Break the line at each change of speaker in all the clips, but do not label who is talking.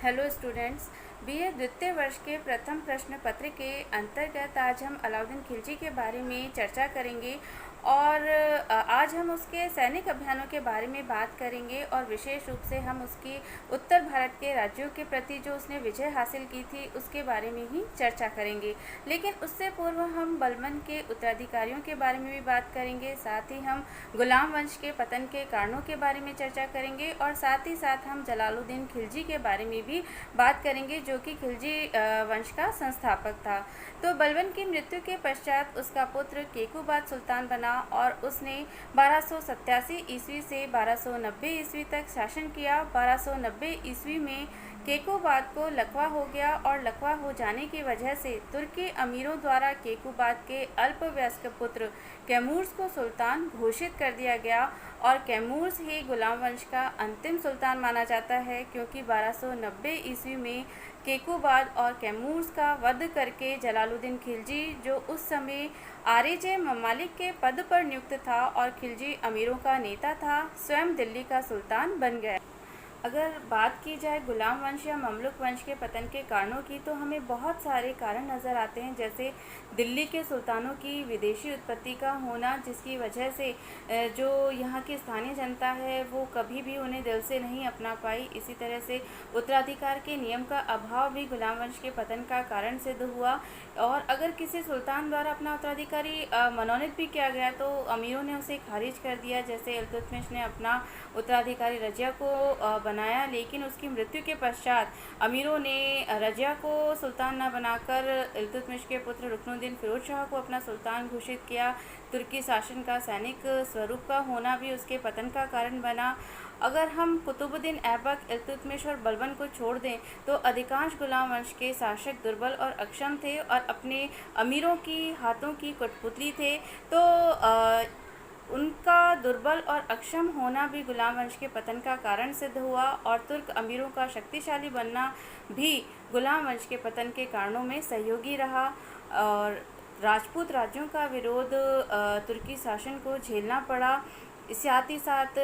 Hello students, BA द्वितीय वर्ष के प्रथम प्रश्न पत्र के अंतर्गत आज हम अलाउद्दीन खिलजी के बारे में चर्चा करेंगे और आज हम उसके सैनिक अभियानों के बारे में बात करेंगे और विशेष रूप से हम उसकी उत्तर भारत के राज्यों के प्रति जो उसने विजय हासिल की थी उसके बारे में ही चर्चा करेंगे। लेकिन उससे पूर्व हम बलबन के उत्तराधिकारियों के बारे में भी बात करेंगे, साथ ही हम गुलाम वंश के पतन के कारणों के बारे में चर्चा करेंगे और साथ ही साथ हम जलालुद्दीन खिलजी के बारे में भी बात करेंगे जो कि खिलजी वंश का संस्थापक था। तो बलबन की मृत्यु के पश्चात उसका पुत्र केकूबाद सुल्तान बना और उसने 1287 ईस्वी से 1290 ईस्वी तक शासन किया। 1290 ईस्वी में केकूबाद को लकवा हो गया और लकवा हो जाने की वजह से तुर्की अमीरों द्वारा केकूबाद के अल्पवयस्क पुत्र कैमूर्स को सुल्तान घोषित कर दिया गया और कैमूर्स ही गुलाम वंश का अंतिम सुल्तान माना जाता है, क्योंकि 1290 ईस्वी में केकूबाद और कैमूर्स का वध करके जलालुद्दीन खिलजी, जो उस समय आरिजे ममालिक के पद पर नियुक्त था और खिलजी अमीरों का नेता था, स्वयं दिल्ली का सुल्तान बन गया। अगर बात की जाए गुलाम वंश या ममलुक वंश के पतन के कारणों की, तो हमें बहुत सारे कारण नज़र आते हैं, जैसे दिल्ली के सुल्तानों की विदेशी उत्पत्ति का होना, जिसकी वजह से जो यहाँ की स्थानीय जनता है वो कभी भी उन्हें दिल से नहीं अपना पाई। इसी तरह से उत्तराधिकार के नियम का अभाव भी गुलाम वंश के पतन का कारण सिद्ध हुआ और अगर किसी सुल्तान द्वारा अपना उत्तराधिकारी मनोनीत भी किया गया तो अमीरों ने उसे खारिज कर दिया। जैसे इल्तुतमिश ने अपना उत्तराधिकारी रजिया को बनाया, लेकिन उसकी मृत्यु के पश्चात अमीरों ने रजिया को सुल्तान न बनाकर इल्तुतमिश के पुत्र रुकनुद्दीन फिरोज शाह को अपना सुल्तान घोषित किया। तुर्की शासन का सैनिक स्वरूप का होना भी उसके पतन का कारण बना। अगर हम कुतुबुद्दीन ऐबक, इल्तुतमिश और बलबन को छोड़ दें तो अधिकांश गुलाम वंश के शासक दुर्बल और अक्षम थे और अपने अमीरों की हाथों की कठपुतली थे। तो उनका दुर्बल और अक्षम होना भी गुलाम वंश के पतन का कारण सिद्ध हुआ और तुर्क अमीरों का शक्तिशाली बनना भी गुलाम वंश के पतन के कारणों में सहयोगी रहा और राजपूत राज्यों का विरोध तुर्की शासन को झेलना पड़ा। साथ ही साथ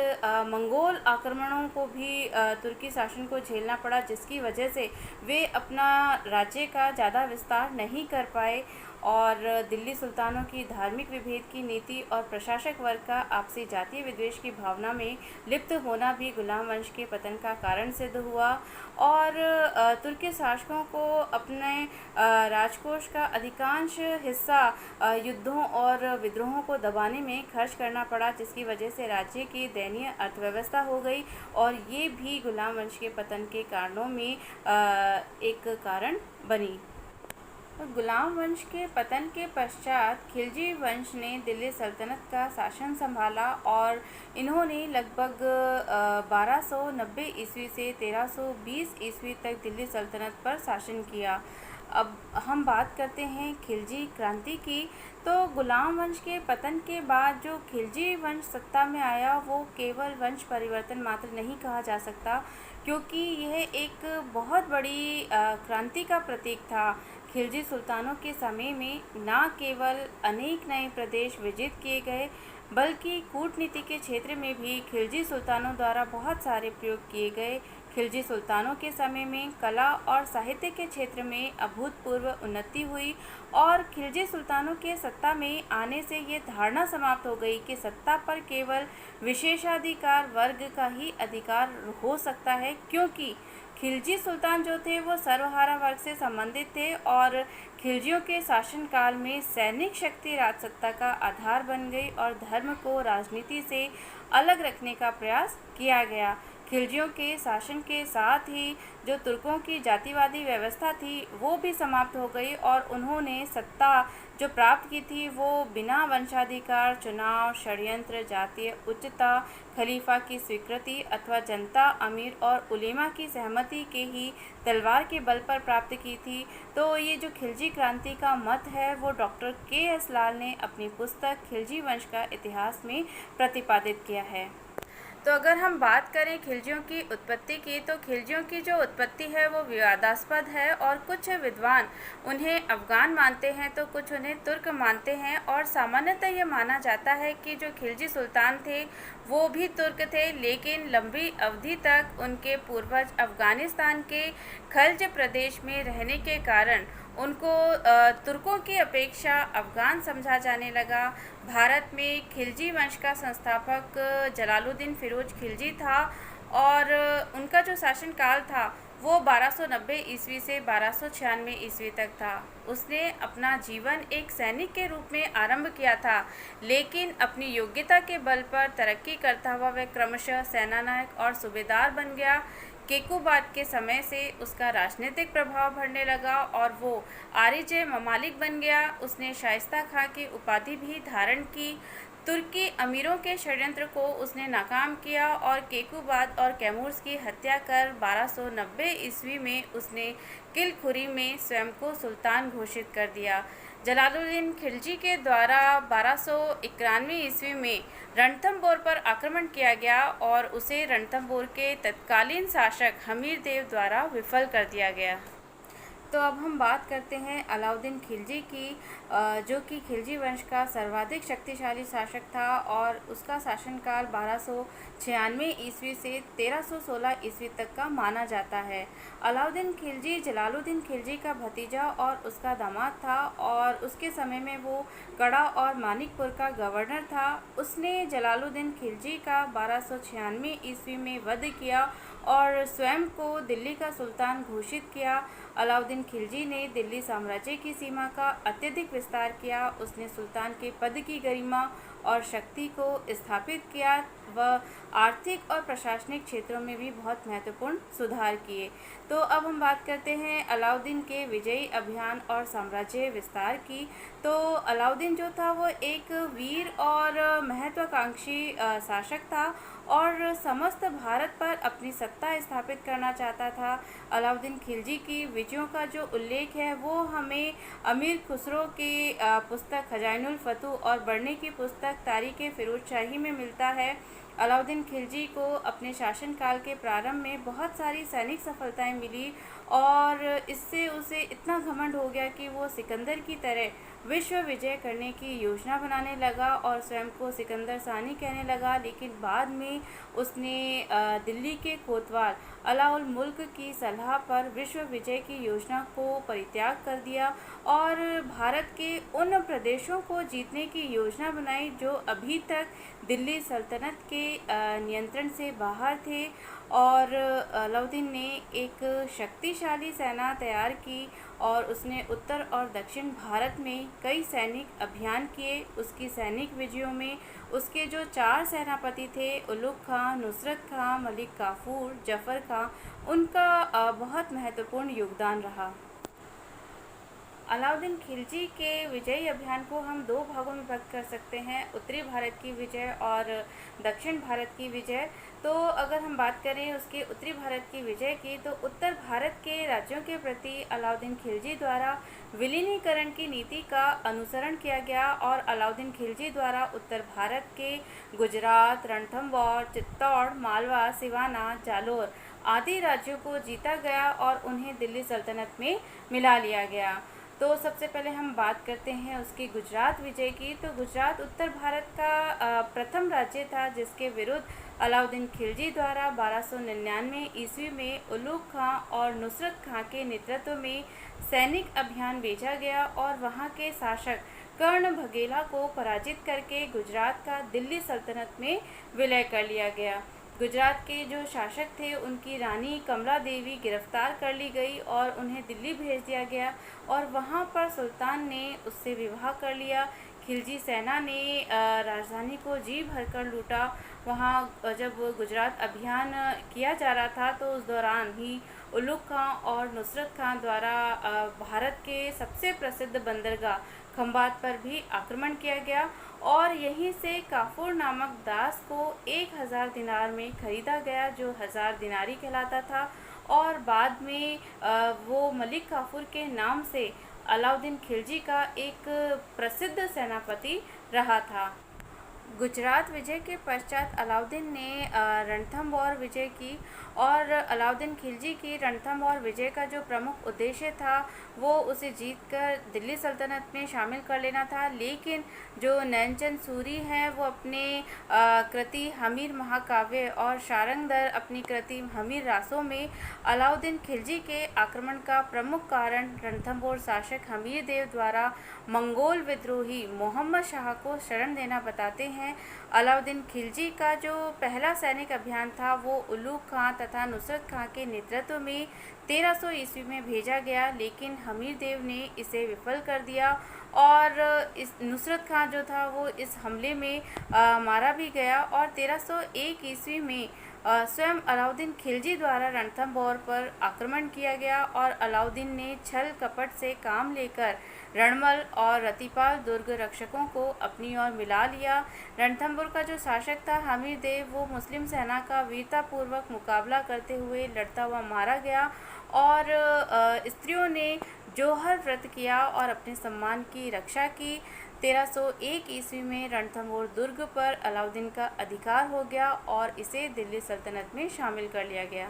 मंगोल आक्रमणों को भी तुर्की शासन को झेलना पड़ा, जिसकी वजह से वे अपना राज्य का ज़्यादा विस्तार नहीं कर पाए और दिल्ली सुल्तानों की धार्मिक विभेद की नीति और प्रशासक वर्ग का आपसी जातीय विद्वेष की भावना में लिप्त होना भी गुलाम वंश के पतन का कारण सिद्ध हुआ और तुर्की शासकों को अपने राजकोष का अधिकांश हिस्सा युद्धों और विद्रोहों को दबाने में खर्च करना पड़ा, जिसकी वजह से राज्य की दयनीय अर्थव्यवस्था हो गई और ये भी गुलाम वंश के पतन के कारणों में एक कारण बनी। गुलाम वंश के पतन के पश्चात खिलजी वंश ने दिल्ली सल्तनत का शासन संभाला और इन्होंने लगभग 1290 ईस्वी से 1320 ईस्वी तक दिल्ली सल्तनत पर शासन किया। अब हम बात करते हैं खिलजी क्रांति की। तो गुलाम वंश के पतन के बाद जो खिलजी वंश सत्ता में आया वो केवल वंश परिवर्तन मात्र नहीं कहा जा सकता, क्योंकि यह एक बहुत बड़ी क्रांति का प्रतीक था। खिलजी सुल्तानों के समय में न केवल अनेक नए प्रदेश विजित किए गए, बल्कि कूटनीति के क्षेत्र में भी खिलजी सुल्तानों द्वारा बहुत सारे प्रयोग किए गए। खिलजी सुल्तानों के समय में कला और साहित्य के क्षेत्र में अभूतपूर्व उन्नति हुई और खिलजी सुल्तानों के सत्ता में आने से ये धारणा समाप्त हो गई कि सत्ता पर केवल विशेषाधिकार वर्ग का ही अधिकार हो सकता है, क्योंकि खिलजी सुल्तान जो थे वो सर्वहारा वर्ग से संबंधित थे और खिलजियों के शासनकाल में सैनिक शक्ति राजसत्ता का आधार बन गई और धर्म को राजनीति से अलग रखने का प्रयास किया गया। खिलजियों के शासन के साथ ही जो तुर्कों की जातिवादी व्यवस्था थी वो भी समाप्त हो गई और उन्होंने सत्ता जो प्राप्त की थी वो बिना वंशाधिकार, चुनाव, षड्यंत्र, जातीय उच्चता, खलीफा की स्वीकृति अथवा जनता, अमीर और उलेमा की सहमति के ही तलवार के बल पर प्राप्त की थी। तो ये जो खिलजी क्रांति का मत है वो डॉक्टर के.एस. लाल ने अपनी पुस्तक खिलजी वंश का इतिहास में प्रतिपादित किया है। तो अगर हम बात करें खिलजियों की उत्पत्ति की, तो खिलजियों की जो उत्पत्ति है वो विवादास्पद है, और कुछ विद्वान उन्हें अफ़गान मानते हैं तो कुछ उन्हें तुर्क मानते हैं। और सामान्यतः ये माना जाता है कि जो खिलजी सुल्तान थे वो भी तुर्क थे, लेकिन लंबी अवधि तक उनके पूर्वज अफ़गानिस्तान के खल्ज प्रदेश में रहने के कारण उनको तुर्कों की अपेक्षा अफ़गान समझा जाने लगा। भारत में खिलजी वंश का संस्थापक जलालुद्दीन फ़िरोज़ खिलजी था, और उनका जो शासनकाल था वो 1290 ईस्वी से 1296 ईस्वी तक था। उसने अपना जीवन एक सैनिक के रूप में आरंभ किया था, लेकिन अपनी योग्यता के बल पर तरक्की करता हुआ वह क्रमशः सेनानायक और सूबेदार बन गया। केकुबाद के समय से उसका राजनीतिक प्रभाव बढ़ने लगा और वो आरिजे ममालिक बन गया। उसने शाइस्ता खां की उपाधि भी धारण की। तुर्की अमीरों के षड्यंत्र को उसने नाकाम किया और केकुबाद और कैमूर्स की हत्या कर 1290 ईस्वी में उसने किलखुरी में स्वयं को सुल्तान घोषित कर दिया। जलालुद्दीन खिलजी के द्वारा 1291 ईस्वी में रणथंबोर पर आक्रमण किया गया और उसे रणथंबोर के तत्कालीन शासक हमीर देव द्वारा विफल कर दिया गया। तो अब हम बात करते हैं अलाउद्दीन खिलजी की, जो कि खिलजी वंश का सर्वाधिक शक्तिशाली शासक था, और उसका शासनकाल 1296 ईस्वी से 1316 ईस्वी तक का माना जाता है। अलाउद्दीन खिलजी जलालुद्दीन खिलजी का भतीजा और उसका दामाद था, और उसके समय में वो कड़ा और मानिकपुर का गवर्नर था। उसने जलालुद्दीन खिलजी का 1296 ईस्वी में वध किया और स्वयं को दिल्ली का सुल्तान घोषित किया। अलाउद्दीन खिलजी ने दिल्ली साम्राज्य की सीमा का अत्यधिक विस्तार किया। उसने सुल्तान के पद की गरिमा और शक्ति को स्थापित किया। वह आर्थिक और प्रशासनिक क्षेत्रों में भी बहुत महत्वपूर्ण सुधार किए। तो अब हम बात करते हैं अलाउद्दीन के विजयी अभियान और साम्राज्य विस्तार की। तो अलाउद्दीन जो था वो एक वीर और महत्वाकांक्षी शासक था और समस्त भारत पर अपनी सत्ता स्थापित करना चाहता था। अलाउद्दीन खिलजी की विजयों का जो उल्लेख है वो हमें अमीर खुसरो की पुस्तक खजाइनुल फतूह और बर्नी की पुस्तक तारीख़ फ़िरोज़ शाही में मिलता है। अलाउद्दीन खिलजी को अपने शासनकाल के प्रारंभ में बहुत सारी सैनिक सफलताएं मिली, और इससे उसे इतना घमंड हो गया कि वो सिकंदर की तरह विश्व विजय करने की योजना बनाने लगा और स्वयं को सिकंदर सानी कहने लगा। लेकिन बाद में उसने दिल्ली के कोतवाल अलाउल मुल्क की सलाह पर विश्व विजय की योजना को परित्याग कर दिया और भारत के उन प्रदेशों को जीतने की योजना बनाई जो अभी तक दिल्ली सल्तनत के नियंत्रण से बाहर थे। और अलाउद्दीन ने एक शक्तिशाली सेना तैयार की और उसने उत्तर और दक्षिण भारत में कई सैनिक अभियान किए। उसकी सैनिक विजयों में उसके जो 4 सेनापति थे, उलुग खां, नुसरत खां, मलिक काफूर, जफ़र खां, उनका बहुत महत्वपूर्ण योगदान रहा। अलाउद्दीन खिलजी के विजयी अभियान को हम 2 भागों में विभक्त कर सकते हैं, उत्तरी भारत की विजय और दक्षिण भारत की विजय। तो अगर हम बात करें उसके उत्तरी भारत की विजय की, तो उत्तर भारत के राज्यों के प्रति अलाउद्दीन खिलजी द्वारा विलीनीकरण की नीति का अनुसरण किया गया और अलाउद्दीन खिलजी द्वारा उत्तर भारत के गुजरात, रणथंबोर, चित्तौड़, मालवा, सिवाना, जालोर आदि राज्यों को जीता गया और उन्हें दिल्ली सल्तनत में मिला लिया गया। तो सबसे पहले हम बात करते हैं उसकी गुजरात विजय की। तो गुजरात उत्तर भारत का प्रथम राज्य था जिसके विरुद्ध अलाउद्दीन खिलजी द्वारा 1299 ईस्वी में उलुग खां और नुसरत खां के नेतृत्व में सैनिक अभियान भेजा गया और वहां के शासक कर्ण भगेला को पराजित करके गुजरात का दिल्ली सल्तनत में विलय कर लिया गया। गुजरात के जो शासक थे उनकी रानी कमला देवी गिरफ्तार कर ली गई और उन्हें दिल्ली भेज दिया गया और वहां पर सुल्तान ने उससे विवाह कर लिया। खिलजी सेना ने राजधानी को जी भरकर लूटा। वहां जब गुजरात अभियान किया जा रहा था तो उस दौरान ही उलुग खां और नुसरत खां द्वारा भारत के सबसे प्रसिद्ध बंदरगाह खंबात पर भी आक्रमण किया गया और यहीं से काफूर नामक दास को 1000 दिनार में खरीदा गया जो 1000 दिनारी कहलाता था और बाद में वो मलिक काफूर के नाम से अलाउद्दीन खिलजी का एक प्रसिद्ध सेनापति रहा था। गुजरात विजय के पश्चात अलाउद्दीन ने रणथंभौर विजय की और अलाउद्दीन खिलजी की रणथंभौर विजय का जो प्रमुख उद्देश्य था वो उसे जीतकर दिल्ली सल्तनत में शामिल कर लेना था। लेकिन जो नैनचंद सूरी हैं वो अपने कृति हमीर महाकाव्य और शारंगधर अपनी कृति हमीर रासों में अलाउद्दीन खिलजी के आक्रमण का प्रमुख कारण रणथंभौर शासक हमीर देव द्वारा मंगोल विद्रोही मोहम्मद शाह को शरण देना बताते हैं। अलाउद्दीन खिलजी का जो पहला सैनिक अभियान था वो उलूग खां तथा नुसरत खां के नेतृत्व में 1300 ईस्वी में भेजा गया, लेकिन हमीर देव ने इसे विफल कर दिया और इस नुसरत खां जो था वो इस हमले में मारा भी गया। और 1301 ईस्वी में स्वयं अलाउद्दीन खिलजी द्वारा रणथंभौर पर आक्रमण किया गया और अलाउद्दीन ने छल कपट से काम लेकर रणमल और रतिपाल दुर्ग रक्षकों को अपनी ओर मिला लिया। रणथंभौर का जो शासक था हमीर देव वो मुस्लिम सेना का वीरतापूर्वक मुकाबला करते हुए लड़ता हुआ मारा गया और स्त्रियों ने जोहर व्रत किया और अपने सम्मान की रक्षा की। 1301 ईस्वी में रणथंभौर दुर्ग पर अलाउद्दीन का अधिकार हो गया और इसे दिल्ली सल्तनत में शामिल कर लिया गया।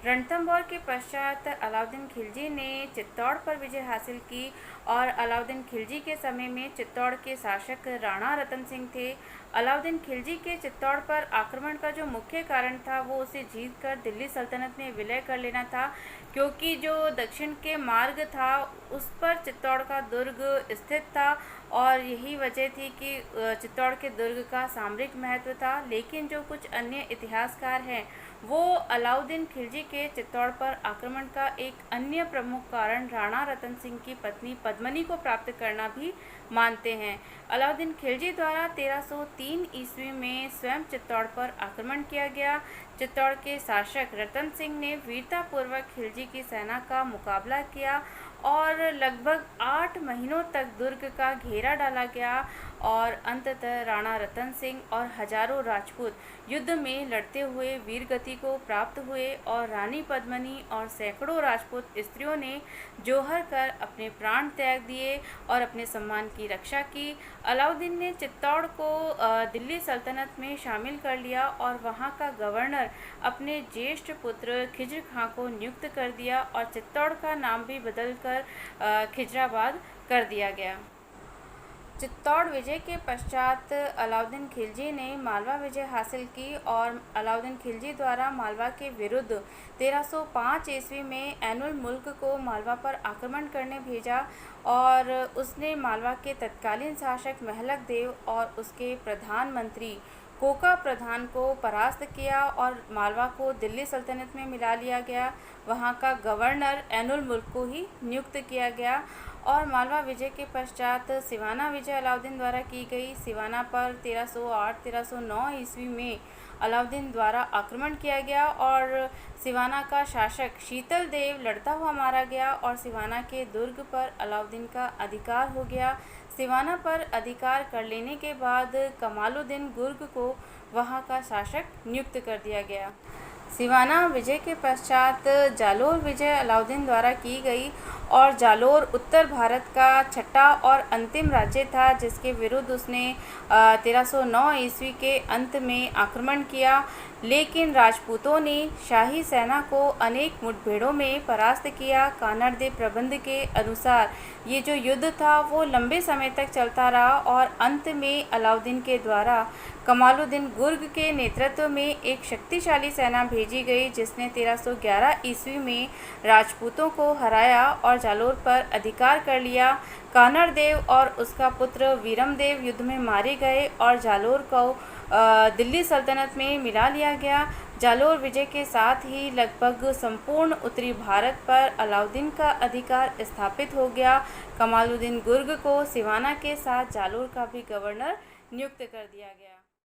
रणथंभौर के पश्चात अलाउद्दीन खिलजी ने चित्तौड़ पर विजय हासिल की और अलाउद्दीन खिलजी के समय में चित्तौड़ के शासक राणा रतन सिंह थे। अलाउद्दीन खिलजी के चित्तौड़ पर आक्रमण का जो मुख्य कारण था वो उसे जीतकर दिल्ली सल्तनत में विलय कर लेना था, क्योंकि जो दक्षिण के मार्ग था उस पर चित्तौड़ का दुर्ग स्थित था और यही वजह थी कि चित्तौड़ के दुर्ग का सामरिक महत्व था। लेकिन जो कुछ अन्य इतिहासकार हैं वो अलाउद्दीन खिलजी के चित्तौड़ पर आक्रमण का एक अन्य प्रमुख कारण राणा रतन सिंह की पत्नी पद्मनी को प्राप्त करना भी मानते हैं। अलाउद्दीन खिलजी द्वारा 1303 ईस्वी में स्वयं चित्तौड़ पर आक्रमण किया गया। चित्तौड़ के शासक रतन सिंह ने वीरतापूर्वक खिलजी की सेना का मुकाबला किया और लगभग 8 महीनों तक दुर्ग का घेरा डाला गया और अंततः राणा रतन सिंह और हजारों राजपूत युद्ध में लड़ते हुए वीरगति को प्राप्त हुए और रानी पद्मनी और सैकड़ों राजपूत स्त्रियों ने जोहर कर अपने प्राण त्याग दिए और अपने सम्मान की रक्षा की। अलाउद्दीन ने चित्तौड़ को दिल्ली सल्तनत में शामिल कर लिया और वहां का गवर्नर अपने ज्येष्ठ पुत्र खिज्र खां को नियुक्त कर दिया और चित्तौड़ का नाम भी बदलकर खिजराबाद कर दिया गया। चित्तौड़ विजय के पश्चात अलाउद्दीन खिलजी ने मालवा विजय हासिल की और अलाउद्दीन खिलजी द्वारा मालवा के विरुद्ध 1305 ईस्वी में ऐनुल मुल्क को मालवा पर आक्रमण करने भेजा और उसने मालवा के तत्कालीन शासक महलक देव और उसके प्रधानमंत्री कोका प्रधान को परास्त किया और मालवा को दिल्ली सल्तनत में मिला लिया गया। वहाँ का गवर्नर ऐनुल मुल्क को ही नियुक्त किया गया और मालवा विजय के पश्चात सिवाना विजय अलाउद्दीन द्वारा की गई। सिवाना पर 1308-1309 ईस्वी में अलाउद्दीन द्वारा आक्रमण किया गया और सिवाना का शासक शीतल देव लड़ता हुआ मारा गया और सिवाना के दुर्ग पर अलाउद्दीन का अधिकार हो गया। सिवाना पर अधिकार कर लेने के बाद कमालुद्दीन गुर्ग को वहां का शासक नियुक्त कर दिया गया। सिवाना विजय के पश्चात जालोर विजय अलाउद्दीन द्वारा की गई और जालोर उत्तर भारत का छठा और अंतिम राज्य था जिसके विरुद्ध उसने 1309 ईस्वी के अंत में आक्रमण किया, लेकिन राजपूतों ने शाही सेना को अनेक मुठभेड़ों में परास्त किया। कानड़ दे प्रबंध के अनुसार ये जो युद्ध था वो लंबे समय तक चलता रहा और अंत में अलाउद्दीन के द्वारा कमालुद्दीन गुर्ग के नेतृत्व में एक शक्तिशाली सेना भेजी गई जिसने 1311 ईस्वी में राजपूतों को हराया और जालोर पर अधिकार कर लिया। कानड़ देव और उसका पुत्र वीरमदेव युद्ध में मारे गए और जालोर को दिल्ली सल्तनत में मिला लिया गया। जालोर विजय के साथ ही लगभग संपूर्ण उत्तरी भारत पर अलाउद्दीन का अधिकार स्थापित हो गया। कमालुद्दीन गुर्ग को सिवाना के साथ जालोर का भी गवर्नर नियुक्त कर दिया गया।